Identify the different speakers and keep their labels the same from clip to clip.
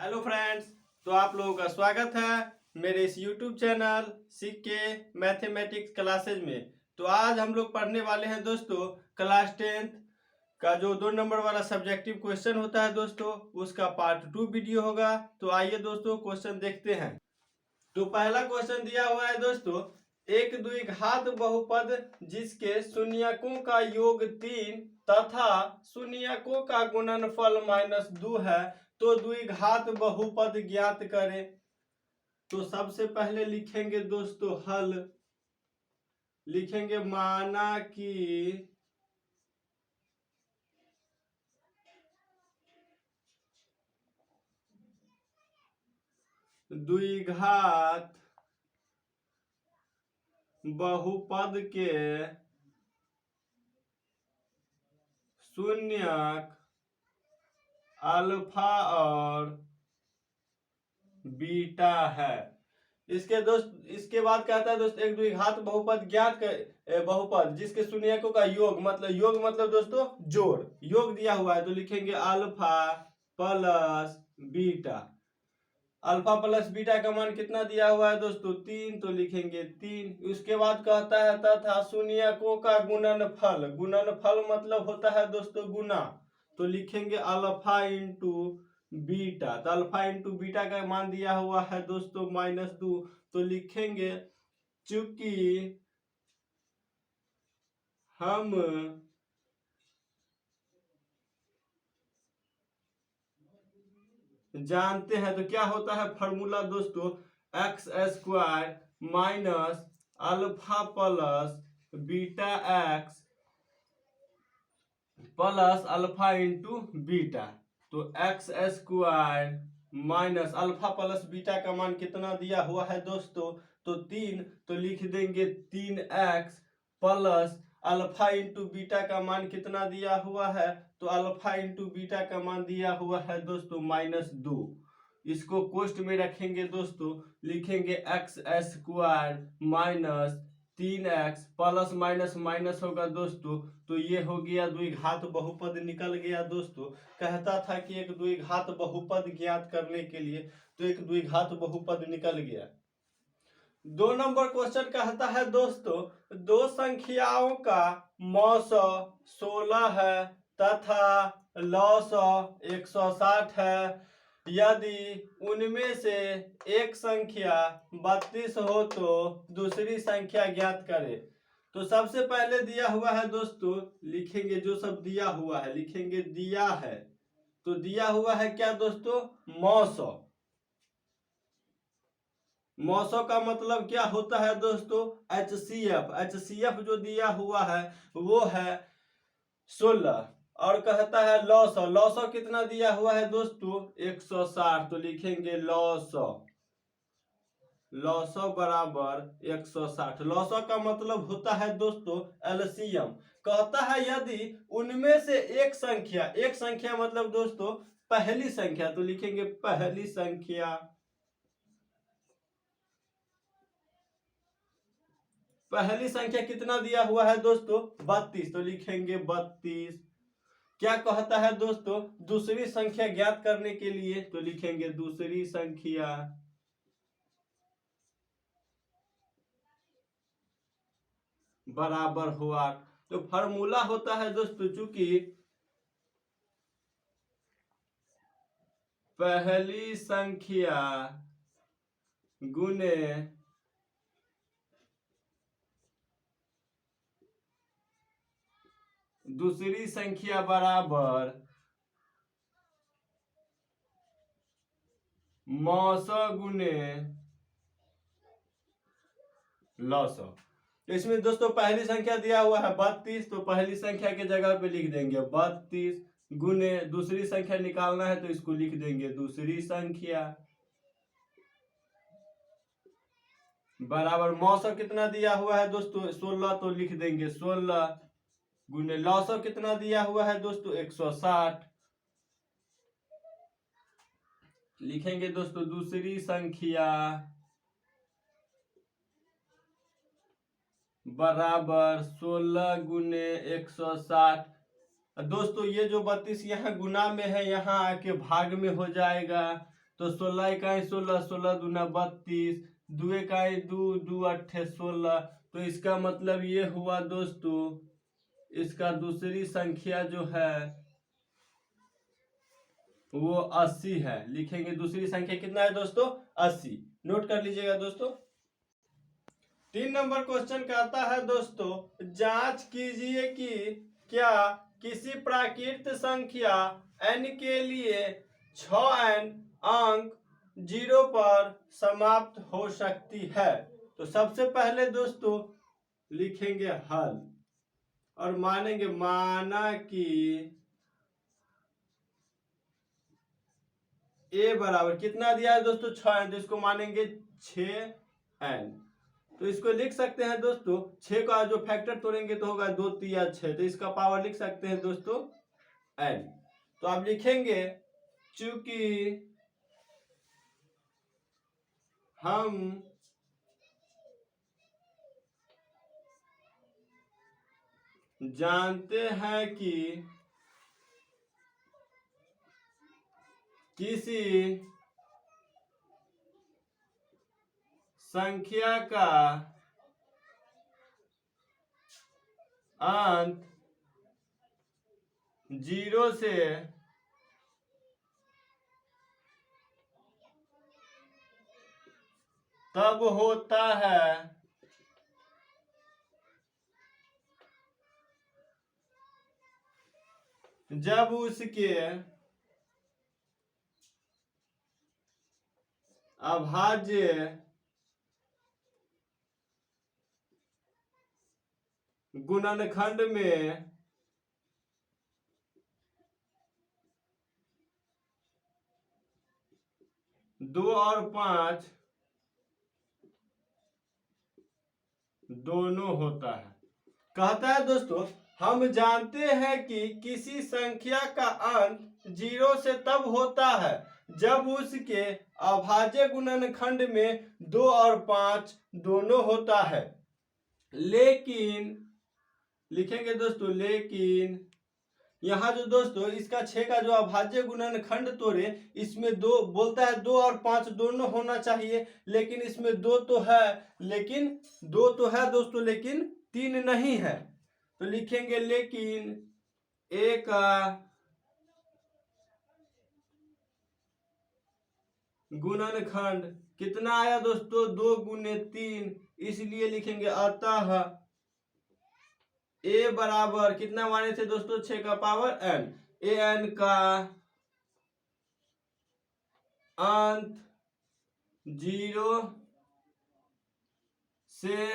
Speaker 1: Hello friends, तो आप लोगों का स्वागत है मेरे इस यूट्यूब चैनल सीख के मैथमेटिक्स क्लासेज में। तो आज हम लोग पढ़ने वाले हैं दोस्तों क्लास 10th का जो 2 नंबर वाला सब्जेक्टिव क्वेश्चन होता है दोस्तों, उसका पार्ट 2 वीडियो होगा। तो आइए दोस्तों क्वेश्चन देखते हैं। तो पहला क्वेश्चन दिया हुआ है दोस्तों, एक द्विघात बहुपद जिसके शून्यकों का योग 3 तथा शून्यकों का गुणनफल -2 है, तो द्विघात बहुपद ज्ञात करें। तो सबसे पहले लिखेंगे दोस्तों हल, लिखेंगे माना कि द्विघात बहुपद के शून्यक अल्फा और बीटा है। इसके बाद कहता है दोस्त एक द्विघात बहुपद ज्ञात कर बहुपद जिसके शून्यकों का योग मतलब दोस्तों जोड़, योग दिया हुआ है। तो लिखेंगे alpha plus beta. Alpha plus beta का मान कितना दिया हुआ है दोस्तों 3, तो लिखेंगे 3। उसके बाद कहता है तथा शून्यकों का गुणनफल, गुणनफल मतलब होता है दोस्तों गुना। तो लिखेंगे अल्फा इंटू बीटा। तो अल्फा इंटू बीटा का मान दिया हुआ है दोस्तों -2। तो लिखेंगे चूंकि हम जानते हैं, तो क्या होता है फॉर्मूला दोस्तों, x square minus alpha plus beta x plus alpha into beta. तो x square minus alpha plus beta का मान कितना दिया हुआ है दोस्तों, तो 3। तो लिख देंगे 3x plus alpha into beta का मान कितना दिया हुआ है, तो अल्फा इंटू बीटा का मान दिया हुआ है दोस्तों -2। इसको कोष्ट में रखेंगे दोस्तों, लिखेंगे x square minus 3x plus minus minus होगा दोस्तों। तो ये हो गया द्विघात बहुपद निकल गया दोस्तों। कहता था कि एक द्विघात बहुपद ज्ञात करने के लिए, तो एक द्विघात बहुपद निकल गया। 2 नंबर क्वेश्चन कहता है दोस्तों दो संख्याओं का मौस 16 है तथा लॉस 160 है। यदि उनमें से एक संख्या 32 हो तो दूसरी संख्या ज्ञात करें। तो सबसे पहले दिया हुआ है दोस्तों, लिखेंगे जो सब दिया हुआ है, लिखेंगे दिया है। तो दिया हुआ है क्या दोस्तों, मौसो। मौसो का मतलब क्या होता है दोस्तों, HCF। HCF जो दिया हुआ है वो है 16। और कहता है लॉसो, लॉसो कितना दिया हुआ है दोस्तों 160। तो लिखेंगे लॉसो, लॉसो बराबर 160। लॉसो का मतलब होता है दोस्तों एलसीएम। कहता है यदि उनमें से एक संख्या, एक संख्या मतलब दोस्तों पहली संख्या, तो लिखेंगे पहली संख्या, पहली संख्या कितना दिया हुआ है दोस्तों 32। तो लिखेंगे 32। क्या कहता है दोस्तों दूसरी संख्या ज्ञात करने के लिए, तो लिखेंगे दूसरी संख्या बराबर हुआ। तो फॉर्मूला होता है दोस्तों, चूंकि पहली संख्या गुने दूसरी संख्या बराबर मौसो गुने लॉसो। इसमें दोस्तों पहली संख्या दिया हुआ है 32, तो पहली संख्या के जगह पे लिख देंगे 32 गुने दूसरी संख्या निकालना है तो इसको लिख देंगे दूसरी संख्या बराबर मौसो कितना दिया हुआ है दोस्तों 16। तो लिख देंगे 16 गुने लॉसो कितना दिया हुआ है दोस्तों 160। लिखेंगे दोस्तों दूसरी संख्या बराबर 16 गुने 160। दोस्तों ये जो 32 यहाँ गुना में है, यहाँ आके भाग में हो जाएगा। तो 16 इकाई 16, 16 दूना 32, 2 इकाई 2, 2 अट्ठे 16। तो इसका मतलब ये हुआ दोस्तों, इसका दूसरी संख्या जो है वो 80 है। लिखेंगे दूसरी संख्या कितना है दोस्तों, 80। नोट कर लीजिएगा दोस्तों। 3 नंबर क्वेश्चन कहता है दोस्तों, जांच कीजिए कि क्या किसी प्राकृत संख्या n के लिए 6n अंक 0 पर समाप्त हो सकती है। तो सबसे पहले दोस्तों लिखेंगे हल और मानेंगे, माना कि a बराबर कितना दिया है दोस्तों, 6n। तो इसको मानेंगे 6n। तो इसको लिख सकते हैं दोस्तों, 6 का जो फैक्टर तोड़ेंगे तो होगा 2 3 6। तो इसका पावर लिख सकते हैं दोस्तों n। तो आप लिखेंगे, चूंकि हम जानते हैं कि किसी संख्या का अंत 0 से तब होता है जब उसके अभाज्य गुणनखंड में 2 और 5 दोनों होता है। कहता है दोस्तों, हम जानते हैं कि किसी संख्या का अंत 0 से तब होता है जब उसके अभाज्य गुणनखंड में 2 और 5 दोनों होता है। लेकिन लिखेंगे दोस्तों, लेकिन यहाँ जो दोस्तों इसका 6 का जो अभाज्य गुणनखंड तोड़े, इसमें 2 बोलता है 2 और 5 दोनों होना चाहिए, लेकिन इसमें 2 तो है, लेकिन 2 तो है दोस्तों, लेकिन 3 नहीं है। तो लिखेंगे लेकिन a का गुणनखंड कितना आया दोस्तों, 2 गुने 3। इसलिए लिखेंगे अतः a बराबर कितना माने थे दोस्तों, 6 का पावर n। an का अंत 0 से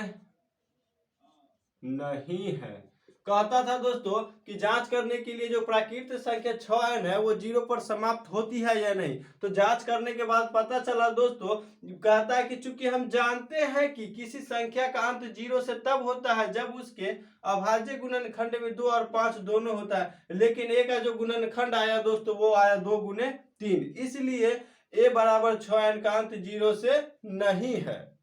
Speaker 1: नहीं है। कहता था दोस्तों कि जांच करने के लिए जो प्राकृत संख्या 6n है वो 0 पर समाप्त होती है या नहीं। तो जांच करने के बाद पता चला दोस्तों, कहता है कि चूंकि हम जानते हैं कि किसी संख्या का अंत 0 से तब होता है जब उसके अभाज्य गुणनखंड में 2 और 5 दोनों होता है, लेकिन a का जो गुणनखंड आया दोस्तों वो आया 2 गुने 3, इसलिए a बराबर 6n का अंत 0 से नहीं है।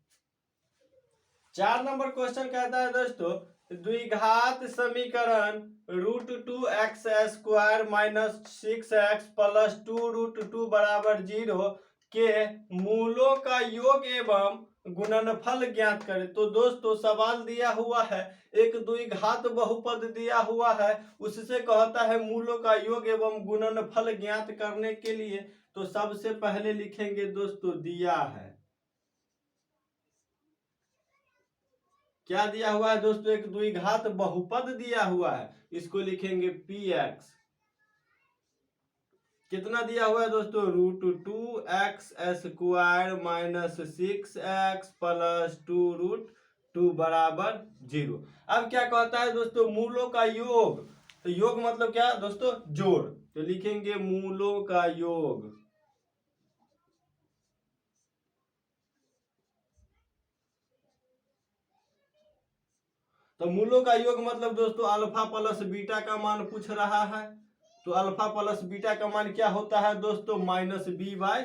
Speaker 1: 4 नंबर क्वेश्चन कहता है दोस्तों, द्विघात समीकरण √2x² माइनस 6x प्लस 2√2 बराबर 0 के मूलों का योग एवं गुणनफल ज्ञात करें। तो दोस्तों सवाल दिया हुआ है, एक द्विघात बहुपद दिया हुआ है, उससे कहता है मूलों का योग एवं गुणनफल ज्ञात करने के लिए। तो सबसे पहले लिखेंगे दोस्तों, दिया है, क्या दिया हुआ है दोस्तों, एक द्विघात बहुपद दिया हुआ है, इसको लिखेंगे px। कितना दिया हुआ है दोस्तों, √2x² माइनस 6x प्लस 2√2 बराबर 0। अब क्या कहता है दोस्तों, मूलों का योग। तो योग मतलब क्या दोस्तों, जोड़। तो लिखेंगे मूलों का योग। तो मूलों का योग मतलब दोस्तों अल्फा प्लस बीटा का मान पूछ रहा है। तो अल्फा प्लस बीटा का मान क्या होता है दोस्तों, -b/a।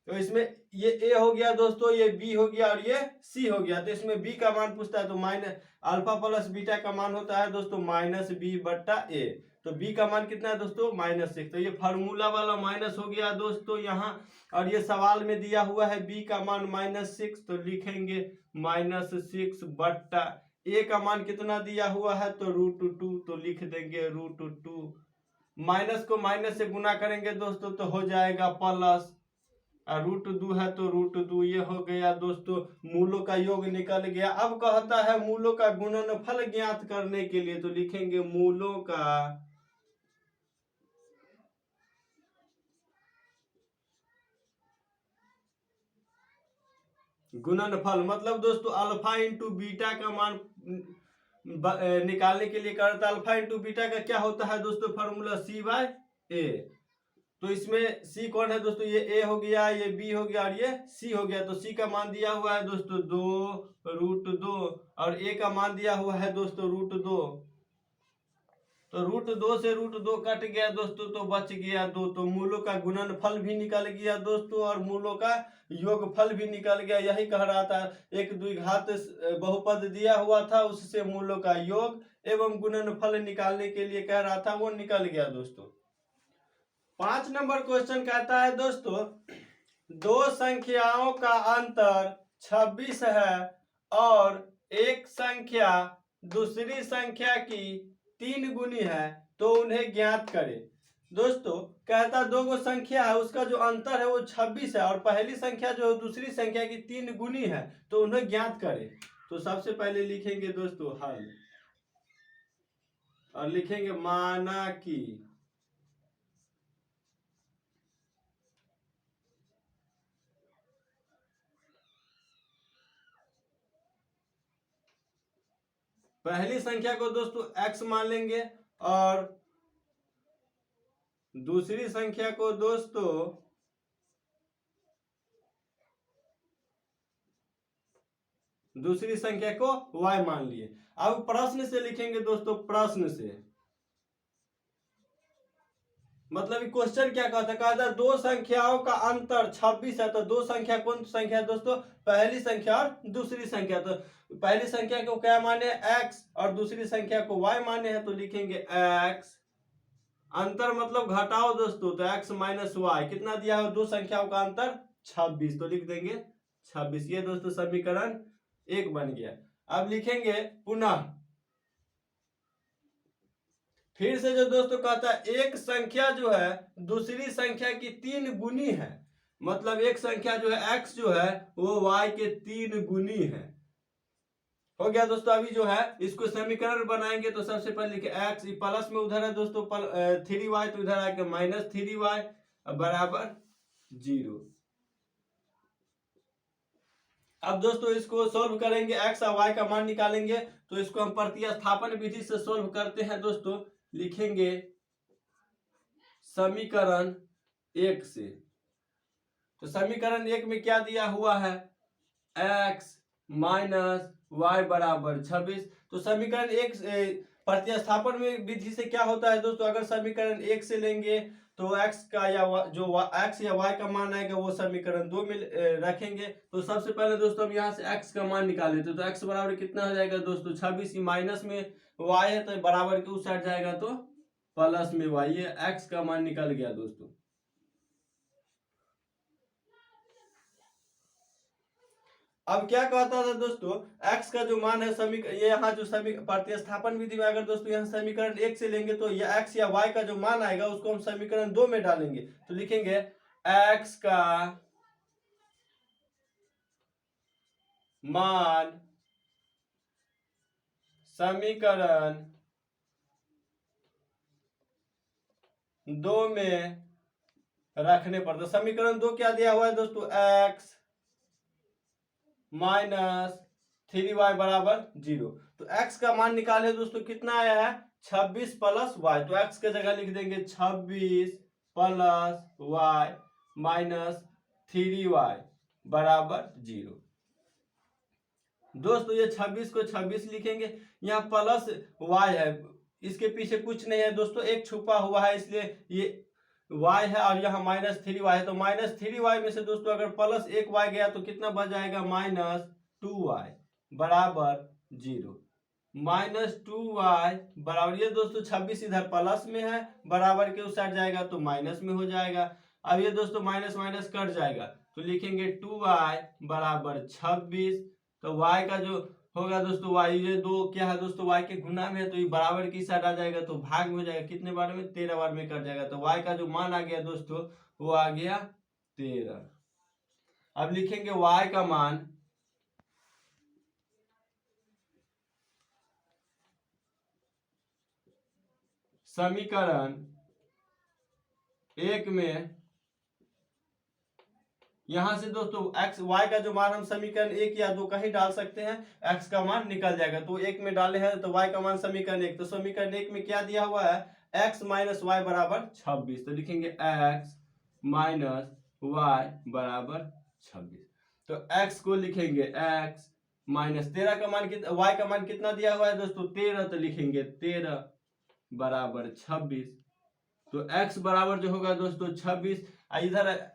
Speaker 1: तो इसमें ये a हो गया दोस्तों, ये b हो गया और ये c हो गया। तो इसमें b का मान पूछता है, तो अल्फा प्लस बीटा का मान होता है दोस्तों -b/a। तो b का मान कितना है दोस्तों -6। तो ये फार्मूला वाला माइनस हो गया दोस्तों यहाँ। और ये सवाल में दिया हुआ है b का मान -6, तो लिखेंगे -6 बट्टा a का मान कितना दिया हुआ है तो √2, तो लिख देंगे √2। माइनस को माइनस से गुना करेंगे दोस्तों तो हो जाएगा प्लस, और √2 है तो √2। ये हो गया दोस्तों, मूलों का योग निकल गया। अब कहता है मूलों का गुणनफल ज्ञात करने के लिए, तो लिखेंगे मूलों का गुणनफल, मतलब दोस्तों अल्फा इंटू बीटा का मान निकालने के लिए करता है। अल्फा इंटू बीटा का क्या होता है दोस्तों फॉर्मूला C/A। तो इसमें C कौन है दोस्तों, ये A हो गया, ये B हो गया और ये C हो गया। तो C का मान दिया हुआ है दोस्तों 2√2 और A का मान दिया हुआ है दोस्तों √2। तो √2 से √2 कट गया दोस्तों, तो बच गया 2। तो मूलों का गुणनफल भी निकल गया दोस्तों और मूलों का योगफल भी निकल गया। यही कह रहा था, एक द्विघात बहुपद दिया हुआ था, उससे मूलों का योग एवं गुणनफल निकालने के लिए कह रहा था, वो निकल गया दोस्तों। 5 नंबर क्वेश्चन कहता है दोस्तों, दो संख्याओं का अंतर 26 है और एक संख्या दूसरी संख्या की 3 गुनी है, तो उन्हें ज्ञात करें। दोस्तों कहता दो गो संख्या है, उसका जो अंतर है वो 26 है और पहली संख्या जो दूसरी संख्या की 3 गुनी है, तो उन्हें ज्ञात करें। तो सबसे पहले लिखेंगे दोस्तों हल, और लिखेंगे माना कि पहली संख्या को दोस्तों x मान लेंगे और दूसरी संख्या को दोस्तों दूसरी संख्या को y मान लिए। अब प्रश्न से लिखेंगे दोस्तों, प्रश्न से मतलब क्वेश्चन क्या कहता है दो संख्याओं का अंतर 26 है। तो दो संख्या कौन संख्या है दोस्तों, पहली संख्या और दूसरी संख्या। तो पहली संख्या को क्या माने x और दूसरी संख्या को y माने हैं, तो लिखेंगे x। अंतर मतलब घटाओ दोस्तों, तो x माइनस y कितना दिया है, दो संख्याओं का अंतर 26, तो लिख देंगे 26। ये दोस्तों समीकरण 1 बन गया। अब लिखेंगे पुनः, फिर से जो दोस्तों कहता है एक संख्या जो है दूसरी संख्या की 3 गुनी है, मतलब एक संख्या जो है x जो है वो y के 3 गुनी है। हो गया दोस्तों। अभी जो है इसको समीकरण बनाएंगे, तो सबसे पहले लिखे x प्लस में उधर है दोस्तों 3y, तो इधर आके -3y बराबर 0। अब दोस्तों इसको सोल्व करेंगे, x और y का मान निकालेंगे। तो इसको हम प्रतिस्थापन विधि से सोल्व करते हैं दोस्तों। लिखेंगे समीकरण 1 से, तो समीकरण 1 में क्या दिया हुआ है, x माइनस y बराबर 26। तो समीकरण 1 प्रतिस्थापन में विधि से क्या होता है दोस्तों, अगर समीकरण 1 से लेंगे तो x का या जो x या y का मान आएगा वो समीकरण 2 में रखेंगे। तो सबसे पहले दोस्तों हम यहाँ से x का मान निकाल लेते, तो x बराबर कितना हो जाएगा दोस्तों 26, माइनस में y है तो बराबर के उस साइड जाएगा तो प्लस में y। ये x का मान निकल गया दोस्तों। अब क्या कहता था दोस्तों, x का जो मान है ये यहाँ जो प्रतिस्थापन विधि में अगर दोस्तों यहाँ समीकरण 1 से लेंगे तो ये x या y का जो मान आएगा उसको हम समीकरण 2 में डालेंगे। तो लिखेंगे x का मान समीकरण 2 में रखने पर, तो समीकरण 2 क्या दिया हुआ है दोस्तों, x -3y बराबर 0। तो x का मान निकाले दोस्तों, कितना आया है 26 प्लस y। तो x के जगह लिख देंगे 26 प्लस y -3y बराबर 0। दोस्तों ये 26 को 26 लिखेंगे, यहाँ प्लस y है, इसके पीछे कुछ नहीं है दोस्तों, एक छुपा हुआ है, इसलिए ये y है और यहाँ -3y है। तो -3y में से दोस्तों अगर प्लस 1y गया तो कितना बच जाएगा, -2y बराबर 0। -2y बराबर, ये दोस्तों 26 इधर प्लस में है, बराबर के उस साइड जाएगा तो माइनस में हो जाएगा। अब ये दोस्तों माइनस माइनस कट जाएगा तो लिखेंगे 2y बराबर 26। तो y का जो होगा दोस्तों, y ये दो क्या है दोस्तों, y के गुना में है तो ये बराबर की साइड आ जाएगा तो भाग में हो जाएगा, कितने बार में, 13 बार में कट जाएगा। तो y का जो मान आ गया दोस्तों वो आ गया 13। अब लिखेंगे y का मान, समीकरण 1 में यहां से दोस्तों x y का जो मान हम समीकरण 1 या 2 कहीं डाल सकते हैं, x का मान निकल जाएगा। तो 1 में डाले हैं तो y का मान समीकरण 1, तो समीकरण 1 में क्या दिया हुआ है, x माइनस वाई बराबर 26। तो लिखेंगे x माइनस वाई बराबर 26। तो x को लिखेंगे x माइनस 13 का मान कितना, y का मान कितना दिया हुआ है दोस्तों 13, तो लिखेंगे 13 बराबर 26। तो x बराबर जो होगा दोस्तों 26, इधर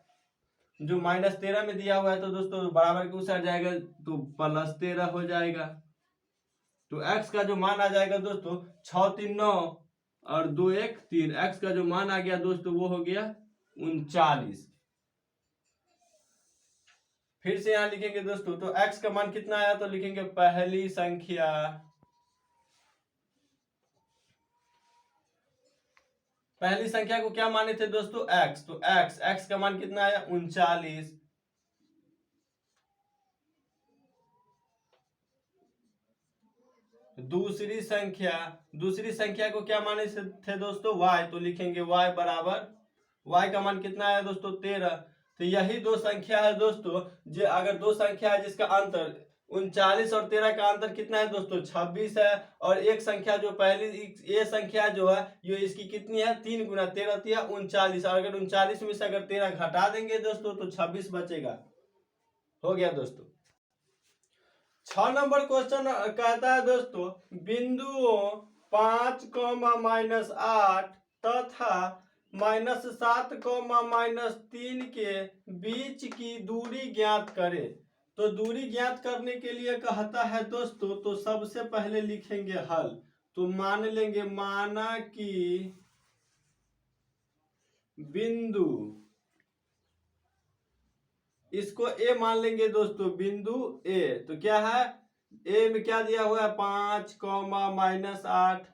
Speaker 1: जो -13 में दिया हुआ है तो दोस्तों बराबर के उस साइड जाएगा तो +13 हो जाएगा। तो x का जो मान आ जाएगा दोस्तों 6 3 9 और 2 1 3, x का जो मान आ गया दोस्तों वो हो गया 39। फिर से यहां लिखेंगे दोस्तों, तो x का मान कितना आया, तो लिखेंगे पहली संख्या, पहली संख्या को क्या माने थे दोस्तों x, तो x का मान कितना आया 39। दूसरी संख्या को क्या माने थे दोस्तों y, तो लिखेंगे y बराबर, y का मान कितना आया दोस्तों 13। तो यही दो संख्या है दोस्तों, जो अगर दो संख्या है जिसका अंतर 39 और 13 का अंतर कितना है दोस्तों 26 है, और एक संख्या जो पहली ये संख्या जो है ये इसकी कितनी है 3 गुना 13 या 39, और अगर 39 में से अगर 13 घटा देंगे दोस्तों तो 26 बचेगा। हो गया दोस्तों। 6 नंबर क्वेश्चन कहता है दोस्तों, बिंदुओं 5, -8 तथा -7, -3 के बीच की दूरी ज्ञात करे। तो दूरी ज्ञात करने के लिए कहता है दोस्तों, तो सबसे पहले लिखेंगे हल। तो मान लेंगे, माना कि बिंदु, इसको ए मान लेंगे दोस्तों, बिंदु ए। तो क्या है, ए में क्या दिया हुआ है 5, -8,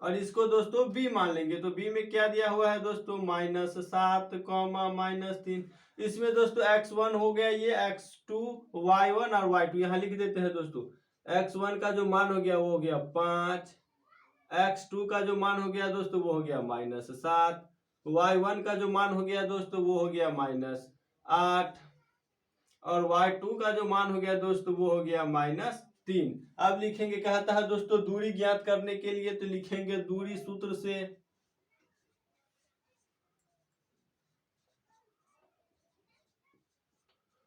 Speaker 1: और इसको दोस्तों बी मान लेंगे। तो बी में क्या दिया हुआ है दोस्तों -7, -3। इसमें दोस्तों x1 हो गया, ये x2, y1 और y2 यहाँ लिख देते हैं दोस्तों। x1 का जो मान हो गया वो हो गया 5, x2 का जो मान हो गया दोस्तों वो हो गया -7, y1 का जो मान हो गया दोस्तों वो हो गया -8, और y2 का जो मान हो गया दोस्तों वो हो गया -3। अब लिखेंगे, कहता है दोस्तों दूरी ज्ञात करने के लिए, तो लिखेंगे दूरी सूत्र से,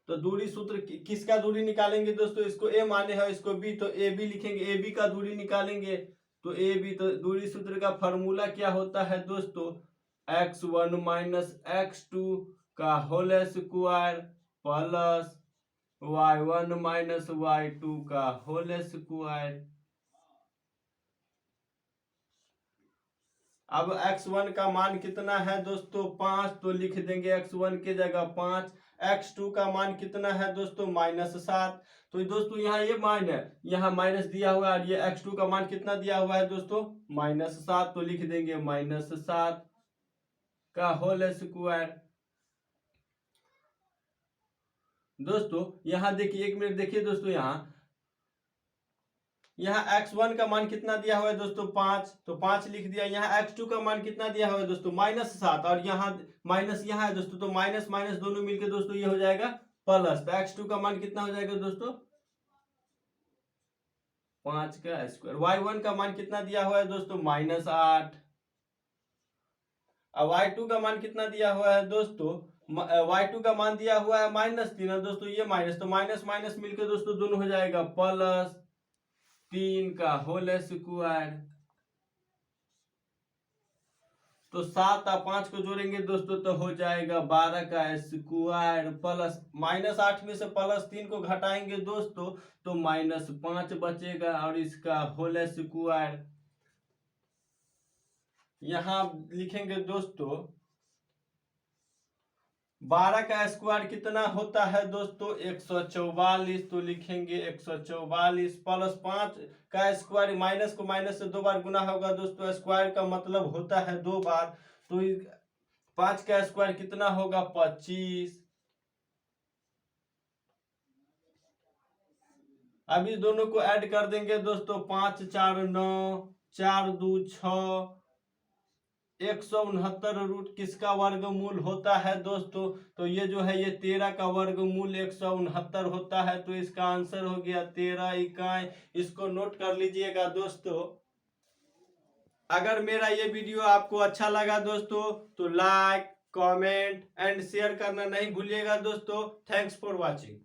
Speaker 1: तो दूरी सूत्र किसका दूरी निकालेंगे दोस्तों, इसको ए माने है, इसको बी, तो ए बी लिखेंगे, ए बी का दूरी निकालेंगे। तो ए बी, तो दूरी सूत्र का फॉर्मूला क्या होता है दोस्तों, x1 - x2 का whole square plus y1 - y2 का होल स्क्वायर। अब x1 का मान कितना है दोस्तों 5, तो लिख देंगे x1 के जगह 5। x2 का मान कितना है दोस्तों -7। तो दोस्तों यहाँ ये मान है, यहाँ माइनस दिया हुआ है, और ये x2 का मान कितना दिया हुआ है दोस्तों -7। तो लिख देंगे -7 का होल स्क्वायर। दोस्तों यहाँ देखिए, 1 मिनट देखिए दोस्तों, यहाँ x1 का मान कितना दिया हुआ है दोस्तों 5, तो 5 लिख दिया। यहाँ x2 का मान कितना दिया हुआ है दोस्तों -7, और यहाँ माइनस यहाँ है दोस्तों, तो माइनस माइनस दोनों मिलके दोस्तों ये हो जाएगा प्लस। तो x2 का मान कितना हो जाएगा दोस्तों 5 का स्क्वायर। y1 का मान कितना दिया हुआ है दोस्तों -8, अब y2 का मान कितना दिया हुआ है दोस्तों, y2 का मान दिया हुआ है -3 दोस्तों, ये माइनस, तो माइनस माइनस मिलकर दोस्तों दोनों हो जाएगा +3 का होल स्क्वायर। तो 7 और 5 को जोड़ेंगे दोस्तों तो हो जाएगा 12 का स्क्वायर प्लस -8 में से +3 को घटाएंगे दोस्तों तो -5 बचेगा और इसका होल स्क्वायर यहाँ लिखेंगे दोस्तों 12 का स्क्वायर कितना होता है दोस्तों 144। तो लिखेंगे 144 प्लस 5 का स्क्वायर माइनस को माइनस से 2 बार गुना होगा दोस्तों। स्क्वायर का मतलब होता है 2 बार। तो 5 का स्क्वायर कितना होगा 25। अब इस दोनों को ऐड कर देंगे दोस्तों 5 4 9 4 2 6 169 रूट किसका वर्गमूल होता है दोस्तों तो ये जो है ये 13 का वर्गमूल 169 होता है। तो इसका आंसर हो गया 13 इकाई। इसको नोट कर लीजिएगा दोस्तों। अगर मेरा ये वीडियो आपको अच्छा लगा दोस्तों तो लाइक कमेंट एंड शेयर करना नहीं भूलिएगा दोस्तों। Thanks for watching.